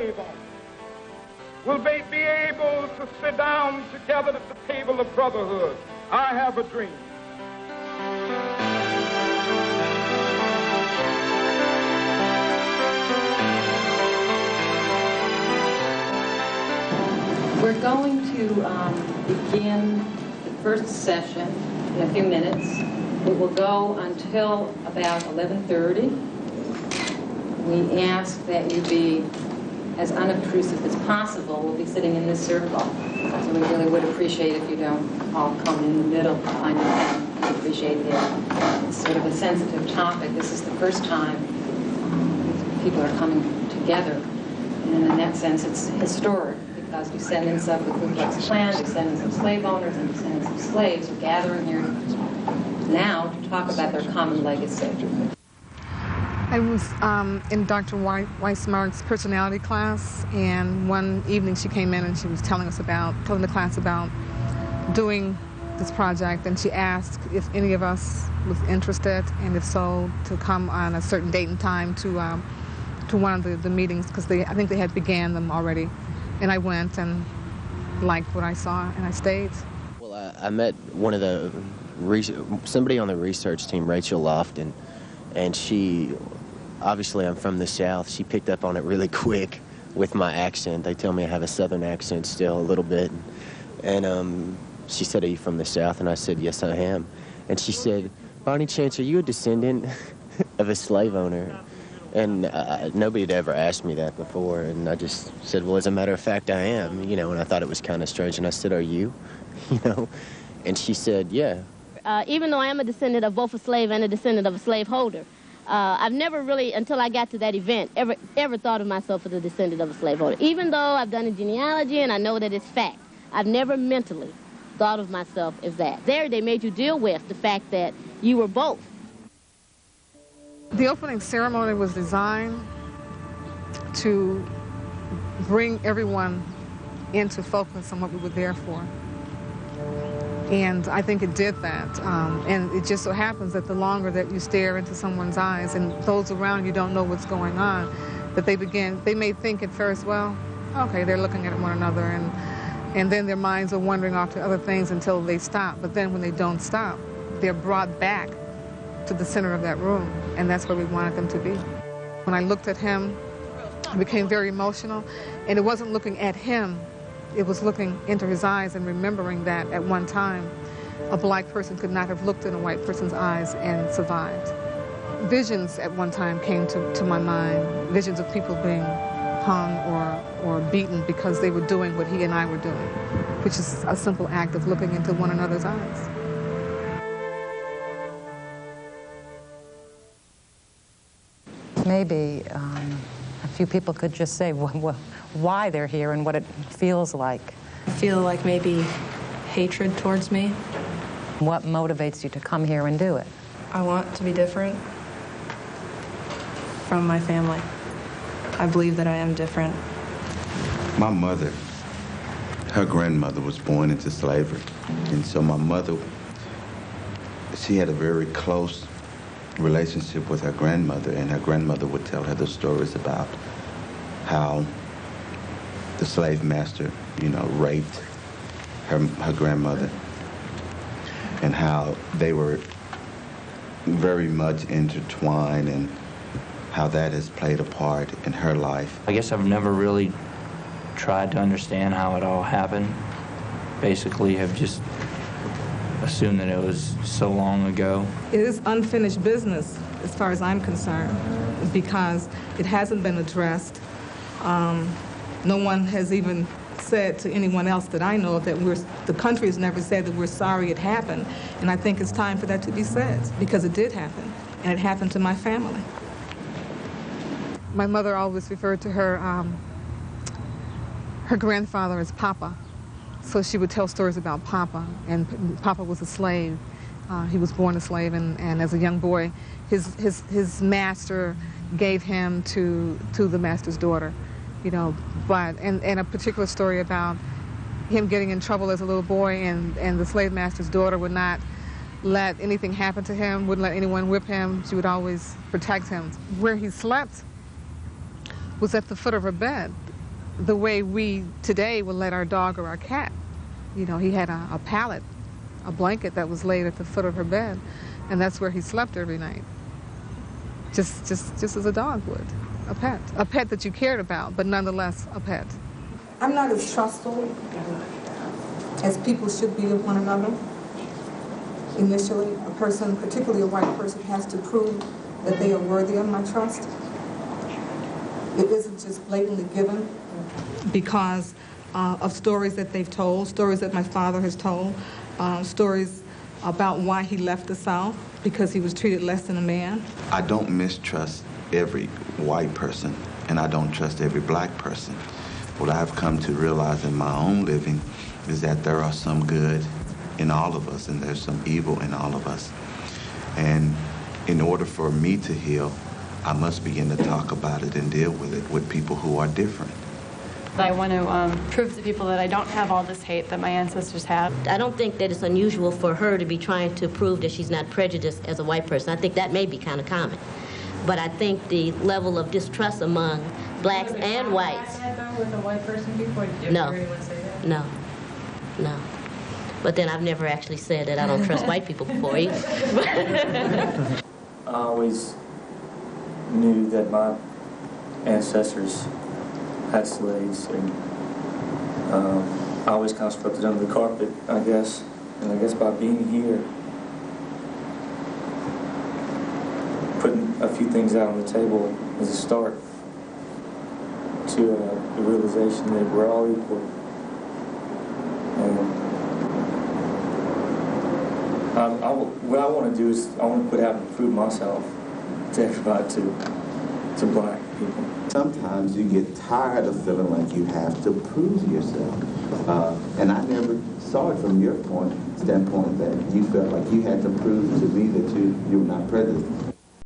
slave owners? Will they be able to sit down together at the table of brotherhood? I have a dream. We're going to begin the first session in a few minutes. It will go until about 11:30. We ask that you be as unobtrusive as possible. We'll be sitting in this circle, so we really would appreciate if you don't all come in the middle behind the pen. We appreciate that. It's sort of a sensitive topic. This is the first time people are coming together, and in that sense it's historic, because descendants of the Ku Klux Klan, descendants of slave owners, and descendants of slaves are gathering here now to talk about their common legacy. I was in Dr. Weissmark's personality class, and one evening she came in and she was telling the class about doing this project, and she asked if any of us was interested, and if so, to come on a certain date and time to one of the meetings, because I think they had began them already. And I went and liked what I saw, and I stayed. Well, I met somebody on the research team, Rachel Lofton, and she, obviously I'm from the South, she picked up on it really quick with my accent. They tell me I have a Southern accent still a little bit. And she said, "Are you from the South?" And I said, "Yes, I am." And she said, "By any chance, are you a descendant of a slave owner?" And nobody had ever asked me that before, and I just said, "Well, as a matter of fact, I am," and I thought it was kind of strange, and I said, "Are you?" And she said, "Yeah." Even though I am a descendant of both a slave and a descendant of a slaveholder, I've never really, until I got to that event, ever thought of myself as a descendant of a slaveholder. Even though I've done a genealogy and I know that it's fact, I've never mentally thought of myself as that. There, they made you deal with the fact that you were both. The opening ceremony was designed to bring everyone into focus on what we were there for. And I think it did that. And it just so happens that the longer that you stare into someone's eyes and those around you don't know what's going on, that they may think at first, well, okay, they're looking at one another, and then their minds are wandering off to other things until they stop. But then when they don't stop, they're brought back to the center of that room, and that's where we wanted them to be. When I looked at him, I became very emotional, and it wasn't looking at him, it was looking into his eyes and remembering that at one time a black person could not have looked in a white person's eyes and survived. Visions at one time came to my mind, visions of people being hung or beaten because they were doing what he and I were doing, which is a simple act of looking into one another's eyes. Maybe a few people could just say why they're here and what it feels like. I feel like maybe hatred towards me. What motivates you to come here and do it? I want to be different from my family. I believe that I am different. My mother, her grandmother was born into slavery. And so my mother, she had a very close relationship with her grandmother, and her grandmother would tell her the stories about how the slave master, raped her grandmother, and how they were very much intertwined, and how that has played a part in her life. I guess I've never really tried to understand how it all happened. Basically, have just assumed that it was so long ago. It is unfinished business as far as I'm concerned, because it hasn't been addressed. No one has even said to anyone else that I know that the country has never said that we're sorry it happened. And I think it's time for that to be said, because it did happen, and it happened to my family. My mother always referred to her grandfather as Papa. So she would tell stories about Papa, and Papa was a slave. He was born a slave, and as a young boy, his master gave him to the master's daughter, and a particular story about him getting in trouble as a little boy, and the slave master's daughter would not let anything happen to him, wouldn't let anyone whip him. She would always protect him. Where he slept was at the foot of her bed. the way we today would let our dog or our cat. You know, he had a pallet, a blanket that was laid at the foot of her bed, and that's where he slept every night. Just as a dog would, a pet that you cared about, but nonetheless a pet. I'm not as trustful as people should be of one another. Initially, a person, particularly a white person, has to prove that they are worthy of my trust. It isn't just blatantly given because of stories that they've told, stories that my father has told, stories about why he left the South, because he was treated less than a man. I don't mistrust every white person, and I don't trust every black person. What I've come to realize in my own living is that there are some good in all of us, and there's some evil in all of us. And in order for me to heal, I must begin to talk about it and deal with it with people who are different. I want to prove to people that I don't have all this hate that my ancestors had. I don't think that it's unusual for her to be trying to prove that she's not prejudiced as a white person. I think that may be kind of common. But I think the level of distrust among blacks and whites. With a white person before? Did you No. ever hear anyone say that? No. But then I've never actually said that I don't trust white people before either. I always knew that my ancestors had slaves, and I always kind of swept it under the carpet, I guess. And I guess by being here, putting a few things out on the table is a start to the realization that we're all equal. And what I want to do is I want to quit having to prove myself to everybody, to black people. Sometimes you get tired of feeling like you have to prove yourself. And I never saw it from your standpoint that you felt like you had to prove to me that you were not prejudiced.